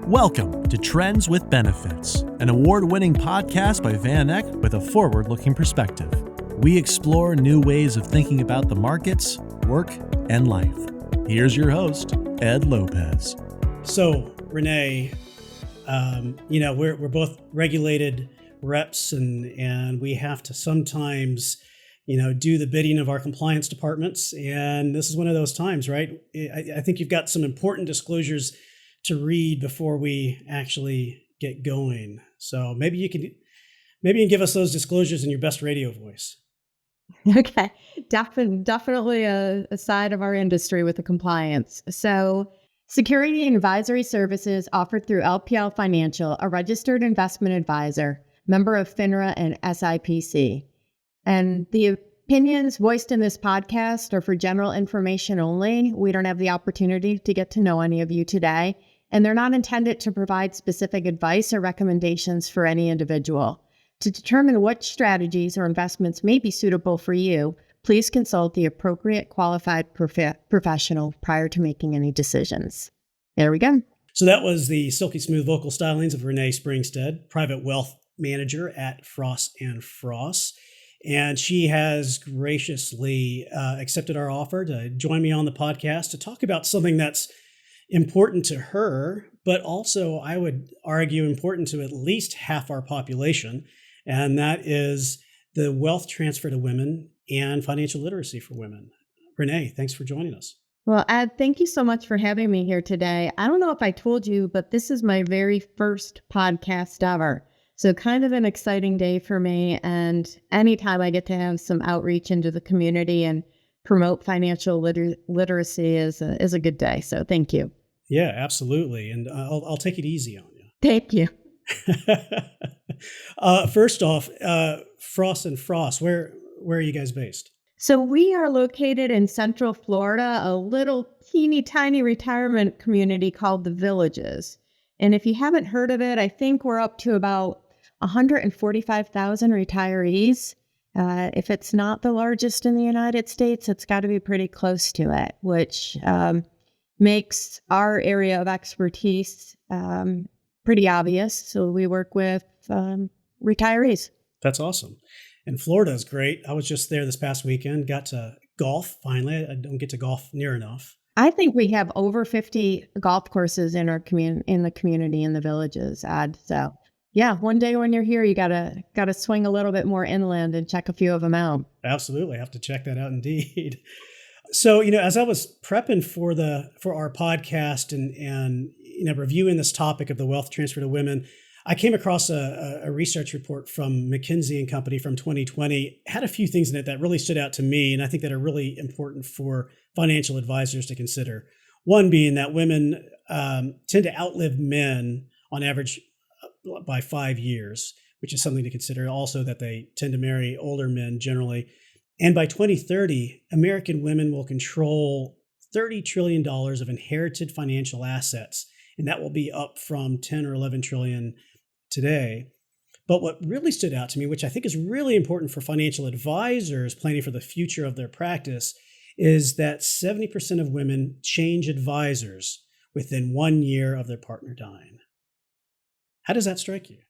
Welcome to Trends with Benefits, an award-winning podcast by Van Eck with a forward-looking perspective. We explore new ways of thinking about the markets, work, and life. Here's your host, Ed Lopez. So, Renee, we're both regulated reps, and we have to sometimes, do the bidding of our compliance departments. And this is one of those times, right? I think you've got some important disclosures to read before we actually get going. So maybe you can give us those disclosures in your best radio voice. Okay, definitely a side of our industry with the compliance. So security and advisory services offered through LPL Financial, a registered investment advisor, member of FINRA and SIPC. And the opinions voiced in this podcast are for general information only. We don't have the opportunity to get to know any of you today, and they're not intended to provide specific advice or recommendations for any individual. To determine which strategies or investments may be suitable for you, please consult the appropriate qualified professional prior to making any decisions. There we go. So that was the silky smooth vocal stylings of Renee Springstead, private wealth manager at Frost & Frost. And she has graciously accepted our offer to join me on the podcast to talk about something that's important to her, but also I would argue important to at least half our population. And that is the wealth transfer to women and financial literacy for women. Renee, thanks for joining us. Well, Ed, thank you so much for having me here today. I don't know if I told you, but this is my very first podcast ever. So kind of an exciting day for me. And anytime I get to have some outreach into the community and promote financial literacy is a good day. So thank you. Yeah, absolutely. And I'll take it easy on you. Thank you. First off, Frost & Frost, where are you guys based? So we are located in Central Florida, a little teeny tiny retirement community called The Villages. And if you haven't heard of it, I think we're up to about 145,000 retirees. If it's not the largest in the United States, it's got to be pretty close to it, which makes our area of expertise pretty obvious. So we work with retirees. That's awesome. And Florida is great. I was just there this past weekend, got to golf finally. I don't get to golf near enough. I think we have over 50 golf courses in our in the community in The Villages, Ed. So yeah, one day when you're here, you gotta swing a little bit more inland and check a few of them out. Absolutely, I have to check that out indeed. So as I was prepping for our podcast and reviewing this topic of the wealth transfer to women, I came across a research report from McKinsey & Company from 2020. It had a few things in it that really stood out to me, and I think that are really important for financial advisors to consider. One being that women tend to outlive men on average by 5 years, which is something to consider. Also that they tend to marry older men generally. And by 2030, American women will control $30 trillion of inherited financial assets, and that will be up from 10 or 11 trillion today. But what really stood out to me, which I think is really important for financial advisors planning for the future of their practice, is that 70% of women change advisors within 1 year of their partner dying. How does that strike you?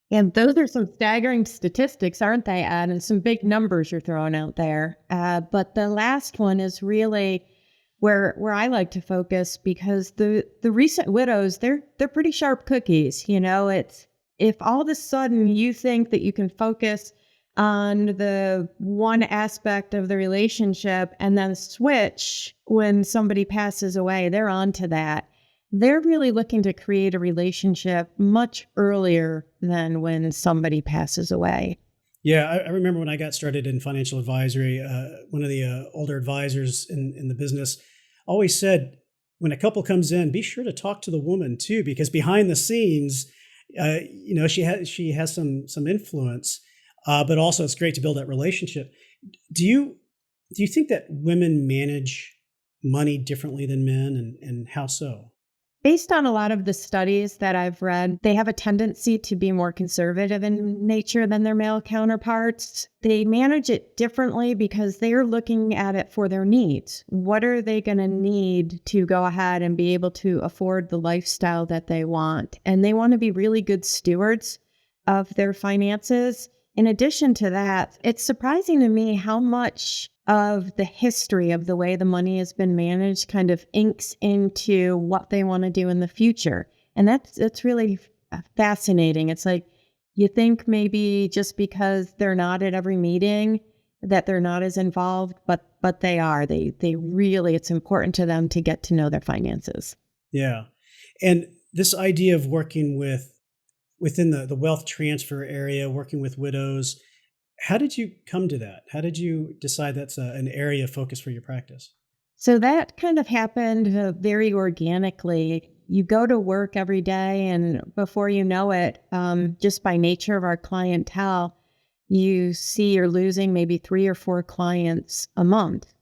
And those are some staggering statistics, aren't they, Ed? And some big numbers you're throwing out there. But the last one is really where I like to focus, because the recent widows, they're pretty sharp cookies. It's if all of a sudden you think that you can focus on the one aspect of the relationship and then switch when somebody passes away, they're on to that. They're really looking to create a relationship much earlier than when somebody passes away. Yeah, I remember when I got started in financial advisory, one of the older advisors in the business always said, when a couple comes in, be sure to talk to the woman too, because behind the scenes, she has some influence, but also it's great to build that relationship. Do you think that women manage money differently than men, and how so? Based on a lot of the studies that I've read, they have a tendency to be more conservative in nature than their male counterparts. They manage it differently because they're looking at it for their needs. What are they going to need to go ahead and be able to afford the lifestyle that they want? And they want to be really good stewards of their finances. In addition to that, it's surprising to me how much of the history of the way the money has been managed kind of inks into what they want to do in the future. And that's really fascinating. It's like you think maybe just because they're not at every meeting that they're not as involved, but they are. They really, it's important to them to get to know their finances. Yeah. And this idea of working within the wealth transfer area, working with widows, how did you come to that? How did you decide that's an area of focus for your practice? So that kind of happened very organically. You go to work every day, and before you know it, just by nature of our clientele, you see you're losing maybe 3 or 4 clients a month.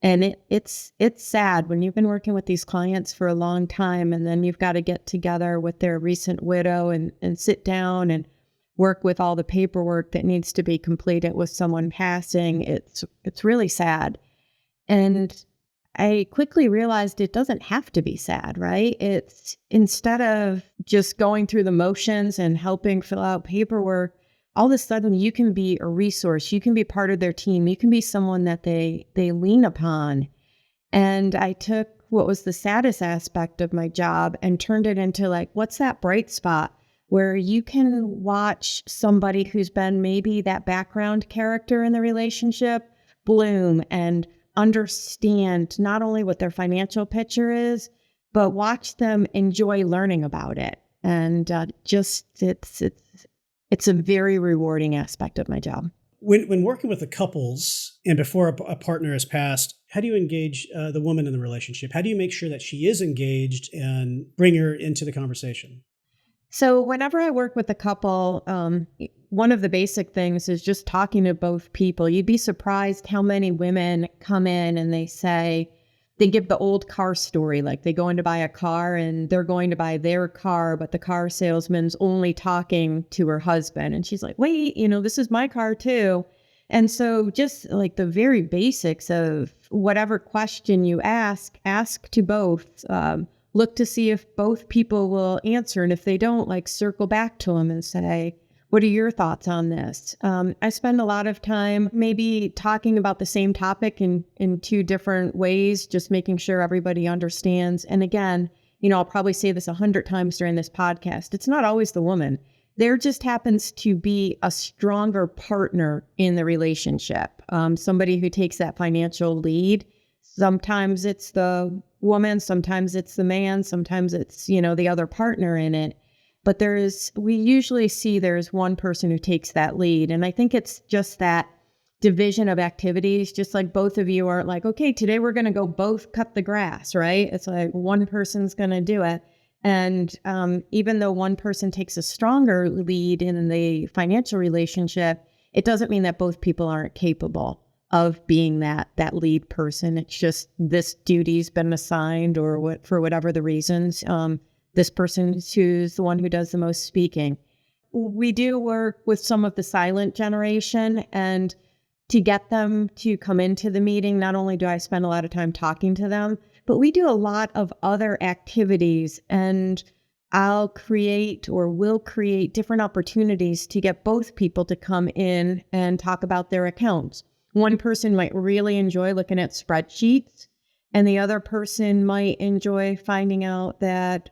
And it's sad when you've been working with these clients for a long time, and then you've got to get together with their recent widow and sit down and work with all the paperwork that needs to be completed with someone passing. It's really sad. And I quickly realized it doesn't have to be sad, right? It's instead of just going through the motions and helping fill out paperwork, all of a sudden you can be a resource. You can be part of their team. You can be someone that they lean upon. And I took what was the saddest aspect of my job and turned it into like, what's that bright spot where you can watch somebody who's been maybe that background character in the relationship bloom and understand not only what their financial picture is, but watch them enjoy learning about it. And it's a very rewarding aspect of my job. When working with the couples and before a partner has passed, how do you engage the woman in the relationship? How do you make sure that she is engaged and bring her into the conversation? So whenever I work with a couple, one of the basic things is just talking to both people. You'd be surprised how many women come in and they give the old car story, like they go in to buy a car and they're going to buy their car, but the car salesman's only talking to her husband. And she's like, wait, this is my car too. And so just like the very basics of whatever question you ask to both. Look to see if both people will answer. And if they don't, like circle back to them and say, what are your thoughts on this? I spend a lot of time maybe talking about the same topic in 2 different ways, just making sure everybody understands. And again, I'll probably say this 100 times during this podcast. It's not always the woman. There just happens to be a stronger partner in the relationship, somebody who takes that financial lead. Sometimes it's the woman, sometimes it's the man, sometimes it's, the other partner in it. But we usually see there's one person who takes that lead. And I think it's just that division of activities, just like both of you are like, okay, today we're going to go both cut the grass, right? It's like one person's going to do it. And even though one person takes a stronger lead in the financial relationship, it doesn't mean that both people aren't capable of being that lead person. It's just this duty's been assigned, or for whatever the reasons, this person who's the one who does the most speaking. We do work with some of the silent generation, and to get them to come into the meeting, not only do I spend a lot of time talking to them, but we do a lot of other activities, and will create different opportunities to get both people to come in and talk about their accounts. One person might really enjoy looking at spreadsheets, and the other person might enjoy finding out that,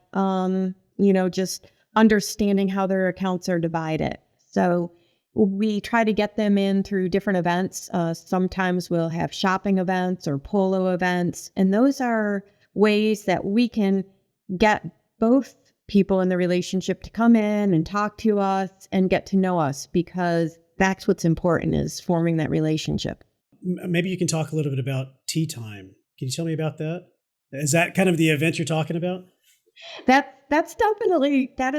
just understanding how their accounts are divided. So we try to get them in through different events. Sometimes we'll have shopping events or polo events, and those are ways that we can get both people in the relationship to come in and talk to us and get to know us, because that's what's important, is forming that relationship. Maybe you can talk a little bit about tea time. Can you tell me about that? Is that kind of the event you're talking about? That is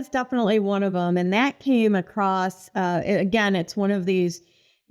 definitely one of them. And that came across, again, it's one of these,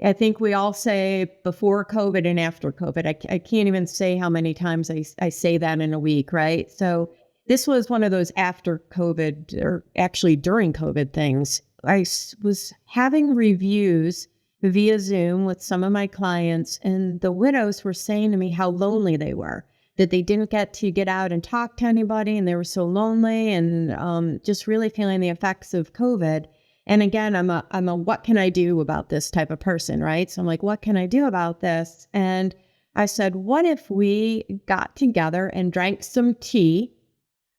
I think we all say before COVID and after COVID. I can't even say how many times I say that in a week, right? So this was one of those after COVID, or actually during COVID things. I was having reviews via Zoom with some of my clients, and the widows were saying to me how lonely they were, that they didn't get to get out and talk to anybody, and they were so lonely, and just really feeling the effects of COVID. And again, I'm a what can I do about this type of person, right? So I'm like, what can I do about this? And I said, what if we got together and drank some tea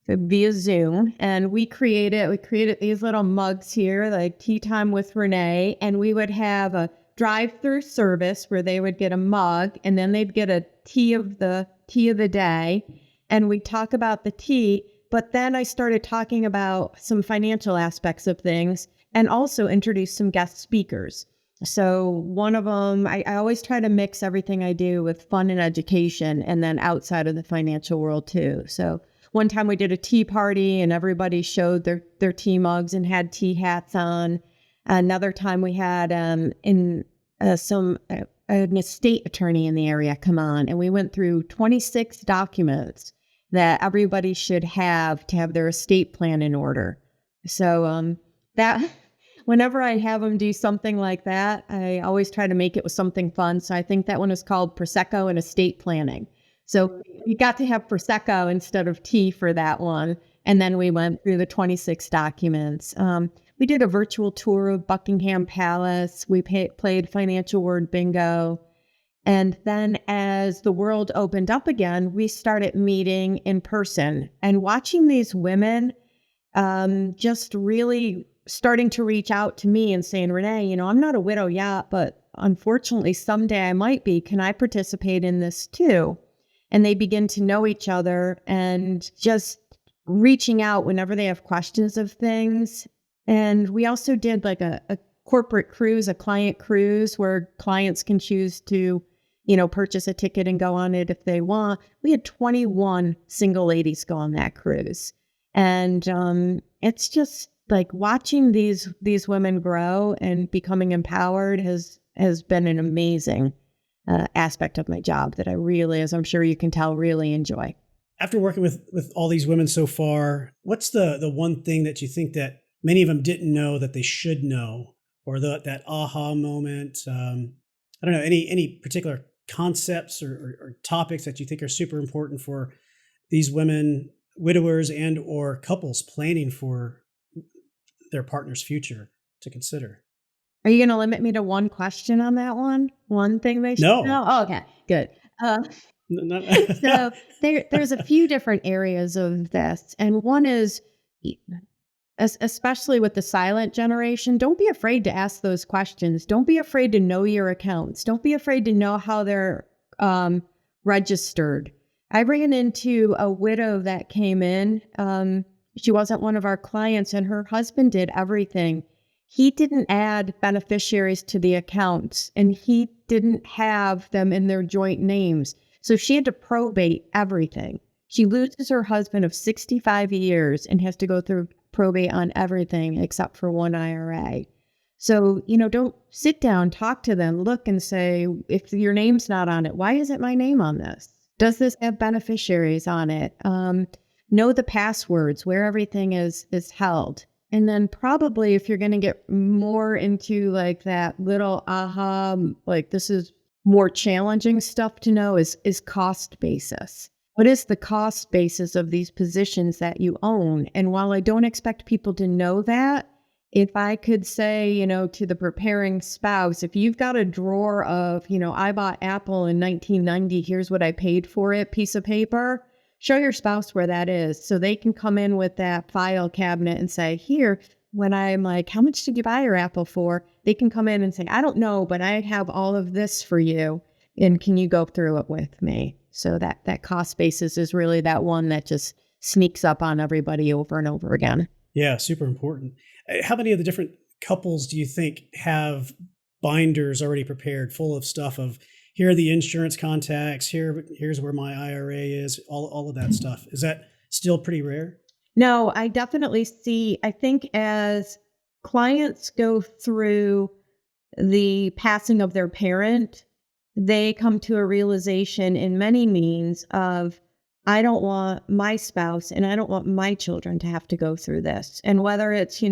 via Zoom, and we created these little mugs here, like Tea Time with Renee, and we would have a drive-through service where they would get a mug, and then they'd get a tea of the day, and we talk about the tea. But then I started talking about some financial aspects of things, and also introduced some guest speakers. So one of them, I always try to mix everything I do with fun and education, and then outside of the financial world too. So one time we did a tea party, and everybody showed their tea mugs and had tea hats on. Another time we had an estate attorney in the area come on, and we went through 26 documents that everybody should have to have their estate plan in order. So that whenever I have them do something like that, I always try to make it with something fun. So I think that one is called Prosecco and Estate Planning. So we got to have Prosecco instead of tea for that one. And then we went through the 26 documents. We did a virtual tour of Buckingham Palace. We played financial word bingo. And then as the world opened up again, we started meeting in person and watching these women just really starting to reach out to me and saying, Renee, I'm not a widow yet, but unfortunately someday I might be. Can I participate in this too? And they begin to know each other and just reaching out whenever they have questions of things. And we also did like a corporate cruise, a client cruise, where clients can choose to, purchase a ticket and go on it if they want. We had 21 single ladies go on that cruise. And it's just like watching these women grow and becoming empowered has been an amazing aspect of my job that I really, as I'm sure you can tell, really enjoy. After working with all these women so far, what's the one thing that you think that many of them didn't know that they should know, or that aha moment? I don't know, any particular concepts or topics that you think are super important for these women, widowers and or couples planning for their partner's future to consider? Are you going to limit me to one question on that one? One thing they should know? Oh, okay, good. So there's a few different areas of this. And one is, especially with the silent generation, don't be afraid to ask those questions. Don't be afraid to know your accounts. Don't be afraid to know how they're registered. I ran into a widow that came in. She wasn't one of our clients, and her husband did everything. He didn't add beneficiaries to the accounts, and he didn't have them in their joint names. So she had to probate everything. She loses her husband of 65 years and has to go through probate on everything except for one IRA. So, don't sit down, talk to them, look and say, if your name's not on it, why isn't my name on this? Does this have beneficiaries on it? Know the passwords, where everything is held. And then probably if you're going to get more into like that little aha, like this is more challenging stuff to know is cost basis. What is the cost basis of these positions that you own? And while I don't expect people to know that, if I could say, to the preparing spouse, if you've got a drawer of, I bought Apple in 1990, here's what I paid for it, piece of paper, show your spouse where that is so they can come in with that file cabinet and say, here, when I'm like, how much did you buy your Apple for? They can come in and say, I don't know, but I have all of this for you. And can you go through it with me? So that cost basis is really that one that just sneaks up on everybody over and over again. Yeah, super important. How many of the different couples do you think have binders already prepared full of stuff of, here are the insurance contacts, here's where my IRA is, all of that stuff? Is that still pretty rare? No, I definitely see, I think as clients go through the passing of their parent, they come to a realization in many means of I don't want my spouse and I don't want my children to have to go through this. And whether it's,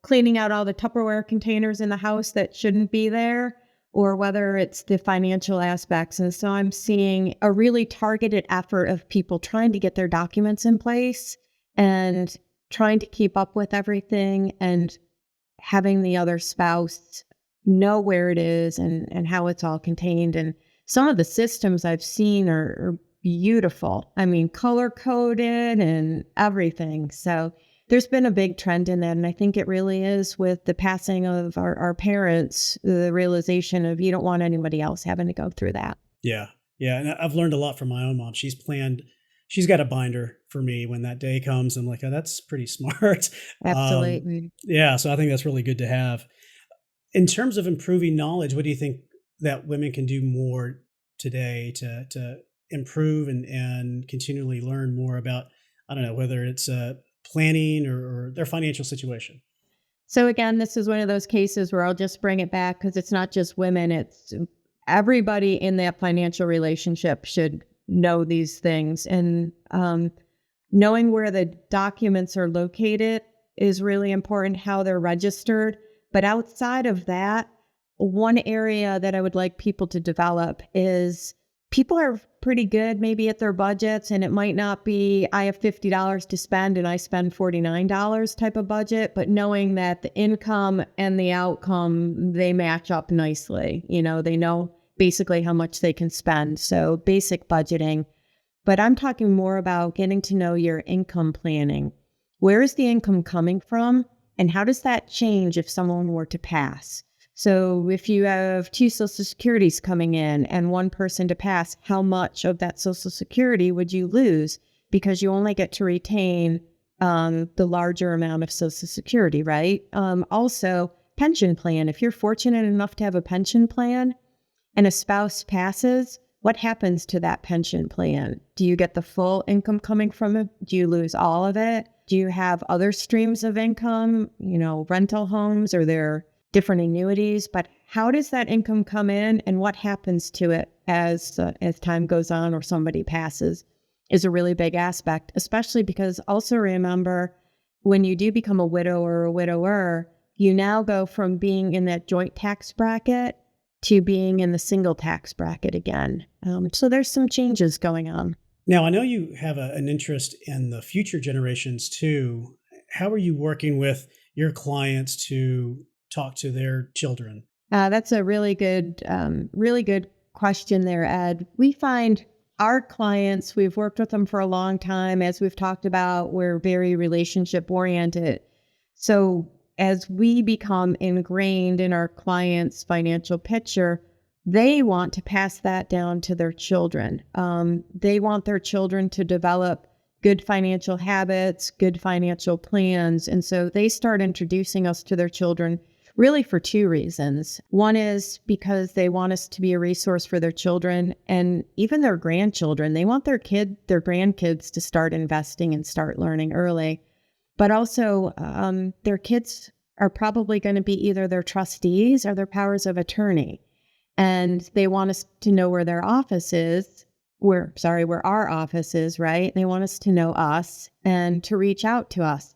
cleaning out all the Tupperware containers in the house that shouldn't be there, or whether it's the financial aspects. And so I'm seeing a really targeted effort of people trying to get their documents in place and trying to keep up with everything and having the other spouse know where it is and how it's all contained. And some of the systems I've seen are beautiful. I mean, color coded and everything. So there's been a big trend in that. And I think it really is with the passing of our parents, the realization of you don't want anybody else having to go through that. Yeah. Yeah. And I've learned a lot from my own mom. She's got a binder for me when that day comes. I'm like, oh, that's pretty smart. Absolutely. Yeah. So I think that's really good to have. In terms of improving knowledge, what do you think that women can do more today to improve and continually learn more about, I don't know, whether it's planning or their financial situation? So again, this is one of those cases where I'll just bring it back because it's not just women, it's everybody in that financial relationship should know these things. And knowing where the documents are located is really important, how they're registered. But outside of that, one area that I would like people to develop is people are pretty good maybe at their budgets, and it might not be, I have $50 to spend and I spend $49 type of budget, but knowing that the income and the outcome, they match up nicely. They know basically how much they can spend. So basic budgeting. But I'm talking more about getting to know your income planning. Where is the income coming from? And how does that change if someone were to pass? So if you have 2 Social Securities coming in and one person to pass, how much of that Social Security would you lose? Because you only get to retain the larger amount of Social Security, right? Also, pension plan. If you're fortunate enough to have a pension plan and a spouse passes, what happens to that pension plan? Do you get the full income coming from it? Do you lose all of it? Do you have other streams of income, rental homes, or there different annuities? But how does that income come in and what happens to it as time goes on or somebody passes is a really big aspect, especially because also remember when you do become a widow or a widower, you now go from being in that joint tax bracket to being in the single tax bracket again. So there's some changes going on. Now, I know you have an interest in the future generations too. How are you working with your clients to talk to their children? That's a really good question there, Ed. We find our clients, we've worked with them for a long time. As we've talked about, we're very relationship oriented. So as we become ingrained in our clients' financial picture, they want to pass that down to their children. They want their children to develop good financial habits, good financial plans. And so they start introducing us to their children really for 2 reasons. One is because they want us to be a resource for their children and even their grandchildren. They want their grandkids to start investing and start learning early. But also their kids are probably going to be either their trustees or their powers of attorney. And they want us to know where their office is, where our office is, right? They want us to know us and to reach out to us.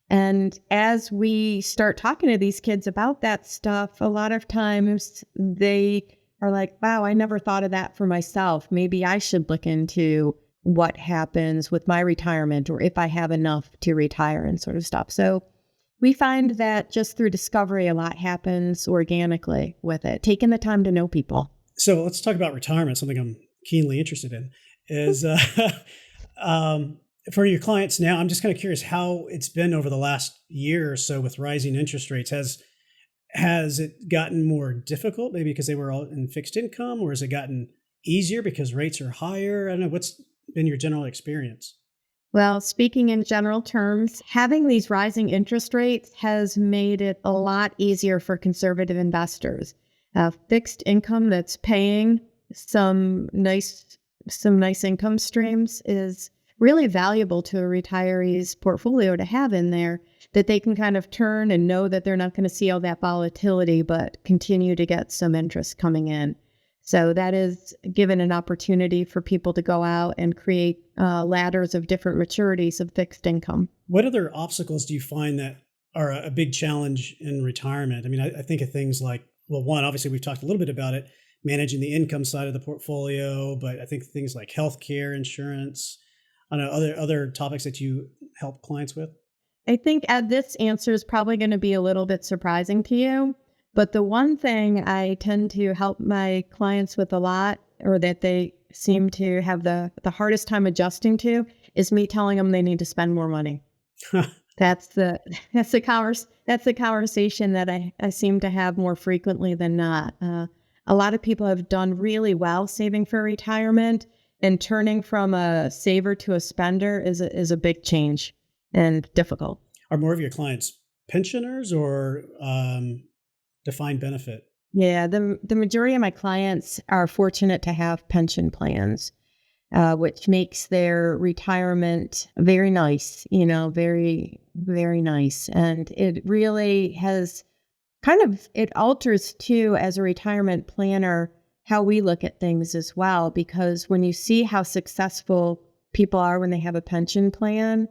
And as we start talking to these kids about that stuff, a lot of times they are like, wow, I never thought of that for myself. Maybe I should look into what happens with my retirement or if I have enough to retire and sort of stuff. So we find that just through discovery, a lot happens organically with it, taking the time to know people. So let's talk about retirement, something I'm keenly interested in is for your clients now, I'm just kind of curious how it's been over the last year or so with rising interest rates. Has it gotten more difficult, maybe because they were all in fixed income, or has it gotten easier because rates are higher? I don't know. What's been your general experience? Well, speaking in general terms, having these rising interest rates has made it a lot easier for conservative investors. Fixed income that's paying some nice income streams is really valuable to a retiree's portfolio to have in there, that they can kind of turn and know that they're not going to see all that volatility, but continue to get some interest coming in. So that is given an opportunity for people to go out and create ladders of different maturities of fixed income. What other obstacles do you find that are a big challenge in retirement? I mean, I think of things like, well, one, obviously we've talked a little bit about it, managing the income side of the portfolio, but I think things like healthcare, insurance, I don't know, other topics that you help clients with. I think this answer is probably going to be a little bit surprising to you, but the one thing I tend to help my clients with a lot, or that they seem to have the hardest time adjusting to, is me telling them they need to spend more money. That's the conversation that I seem to have more frequently than not. A lot of people have done really well saving for retirement, and turning from a saver to a spender is a big change and difficult. Are more of your clients pensioners or defined benefit? Yeah, the majority of my clients are fortunate to have pension plans, which makes their retirement very nice, very, very nice. And it really has it alters too, as a retirement planner, how we look at things as well. Because when you see how successful people are when they have a pension plan,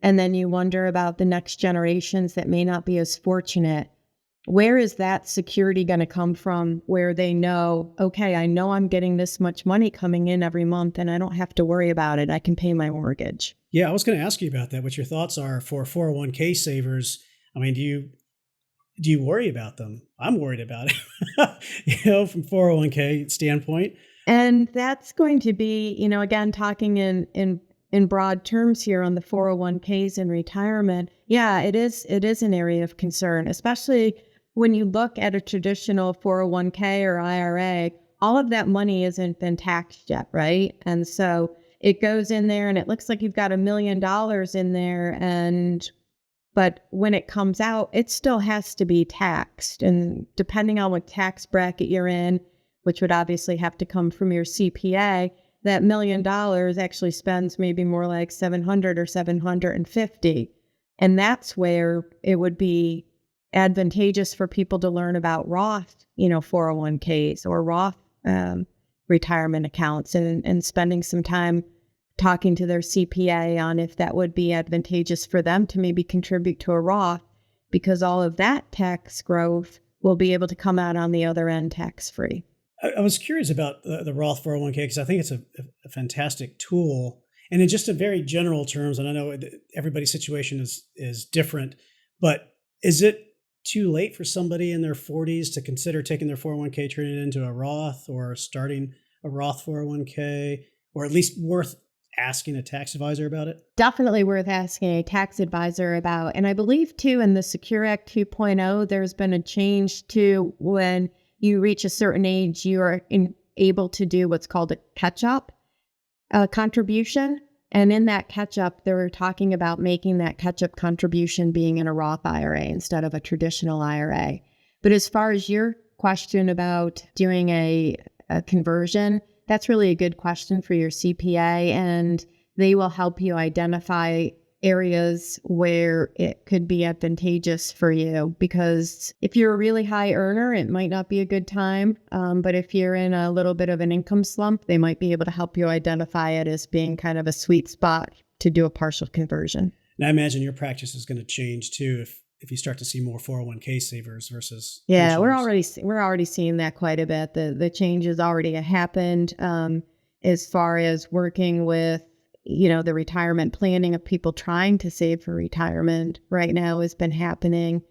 and then you wonder about the next generations that may not be as fortunate, where is that security going to come from, where they know, okay, I know I'm getting this much money coming in every month and I don't have to worry about it. I can pay my mortgage. Yeah, I was going to ask you about that, what your thoughts are for 401k savers. I mean, do you worry about them? I'm worried about it, from 401k standpoint. And that's going to be, again, talking in broad terms here on the 401ks in retirement. Yeah, it is an area of concern, especially when you look at a traditional 401k or IRA. All of that money hasn't been taxed yet, right? And so it goes in there and it looks like you've got $1 million in there, but when it comes out, it still has to be taxed. And depending on what tax bracket you're in, which would obviously have to come from your CPA, that $1 million actually spends maybe more like 700 or 750. And that's where it would be advantageous for people to learn about Roth, 401ks or Roth retirement accounts, and spending some time talking to their CPA on if that would be advantageous for them to maybe contribute to a Roth, because all of that tax growth will be able to come out on the other end tax-free. I was curious about the Roth 401k because I think it's a fantastic tool. And in just a very general terms, and I know everybody's situation is different, but is it too late for somebody in their 40s to consider taking their 401k, turning it into a Roth, or starting a Roth 401k, or at least worth asking a tax advisor about it? Definitely worth asking a tax advisor about. And I believe too, in the Secure Act 2.0, there's been a change to when you reach a certain age, you are able to do what's called a catch-up contribution. And in that catch-up, they were talking about making that catch-up contribution being in a Roth IRA instead of a traditional IRA. But as far as your question about doing a conversion, that's really a good question for your CPA, and they will help you identify areas where it could be advantageous for you. Because if you're a really high earner, it might not be a good time. But if you're in a little bit of an income slump, they might be able to help you identify it as being kind of a sweet spot to do a partial conversion. And I imagine your practice is going to change too if you start to see more 401k savers versus pensioners. We're already seeing that quite a bit. The change has already happened as far as working with the retirement planning of people trying to save for retirement right now has been happening.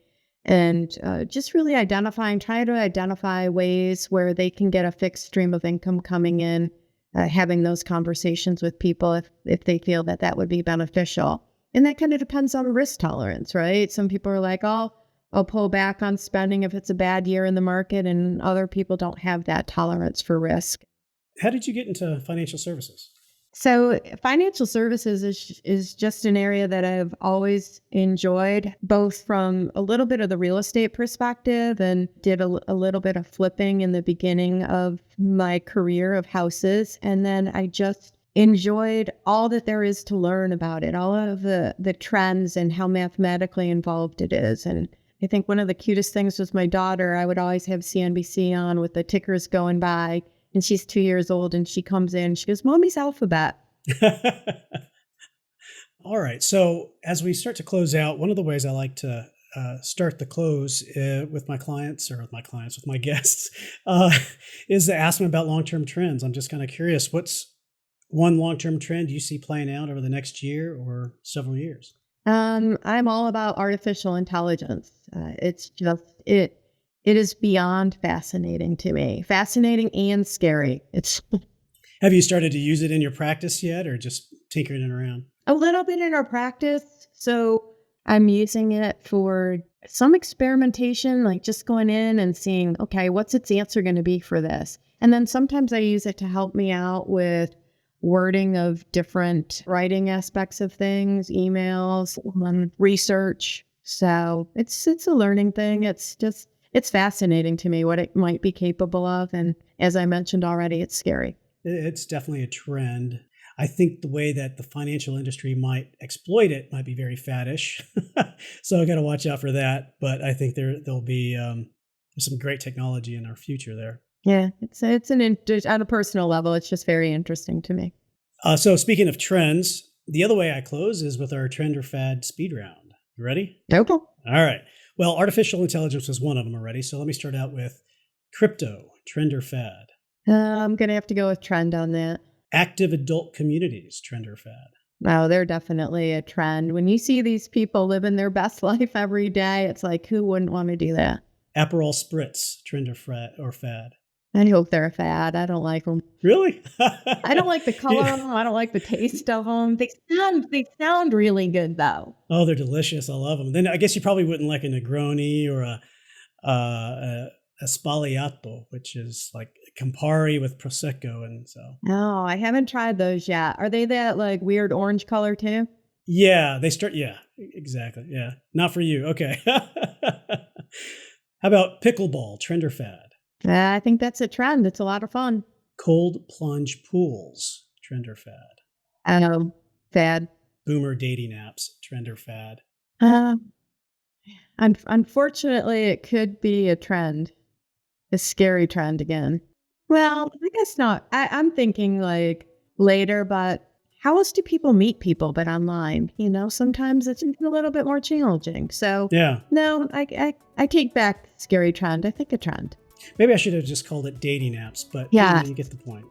And just really try to identify ways where they can get a fixed stream of income coming in, having those conversations with people if they feel that would be beneficial. And that kind of depends on risk tolerance, right? Some people are like, oh, I'll pull back on spending if it's a bad year in the market, and other people don't have that tolerance for risk. How did you get into financial services? So financial services is just an area that I've always enjoyed, both from a little bit of the real estate perspective, and did a little bit of flipping in the beginning of my career of houses. And then I just enjoyed all that there is to learn about it, all of the trends and how mathematically involved it is. And I think one of the cutest things was my daughter. I would always have CNBC on with the tickers going by, and she's 2 years old, and she comes in, she goes, "Mommy's alphabet." All right. So as we start to close out, one of the ways I like to start the close with my clients, with my guests, is to ask them about long-term trends. I'm just kind of curious, what's one long-term trend you see playing out over the next year or several years? I'm all about artificial intelligence. It's just, it is beyond fascinating to me. Fascinating and scary. Have you started to use it in your practice yet, or just tinkering it around? A little bit in our practice. So I'm using it for some experimentation, like just going in and seeing, okay, what's its answer going to be for this? And then sometimes I use it to help me out with wording of different writing aspects of things, emails, research. So it's a learning thing. It's fascinating to me what it might be capable of. And as I mentioned already, it's scary. It's definitely a trend. I think the way that the financial industry might exploit it might be very faddish. So I got to watch out for that. But I think there'll be some great technology in our future there. Yeah, on a personal level, it's just very interesting to me. So speaking of trends, the other way I close is with our trend or fad speed round. You ready? Okay. All right. Well, artificial intelligence was one of them already. So let me start out with crypto, trend or fad. I'm going to have to go with trend on that. Active adult communities, trend or fad. Oh, they're definitely a trend. When you see these people living their best life every day, it's like, who wouldn't want to do that? Aperol spritz, trend or fad. I hope they're a fad. I don't like them. Really? I don't like the color of them. I don't like the taste of them. They sound really good though. Oh, they're delicious. I love them. Then I guess you probably wouldn't like a Negroni or a Sbagliato, which is like Campari with Prosecco, and so. No, I haven't tried those yet. Are they that like weird orange color too? Yeah, yeah, exactly. Yeah, not for you. Okay. How about pickleball, trend or fad? I think that's a trend. It's a lot of fun. Cold plunge pools, trend or fad? Fad. Boomer dating apps, trend or fad? Unfortunately, it could be a trend, a scary trend again. Well, I guess not. I'm thinking like later, but how else do people meet people but online? You know, sometimes it's a little bit more challenging. So yeah, no, I take back scary trend. I think a trend. Maybe I should have just called it dating apps, but yeah, you get the point.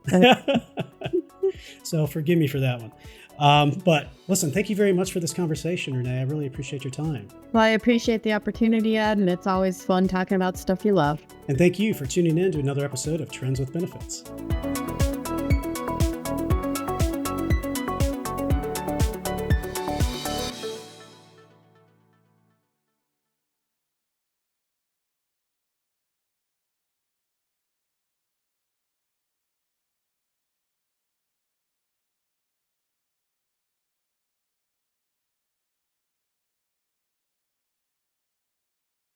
So forgive me for that one. But listen, thank you very much for this conversation, Renee. I really appreciate your time. Well, I appreciate the opportunity, Ed, and it's always fun talking about stuff you love. And thank you for tuning in to another episode of Trends with Benefits.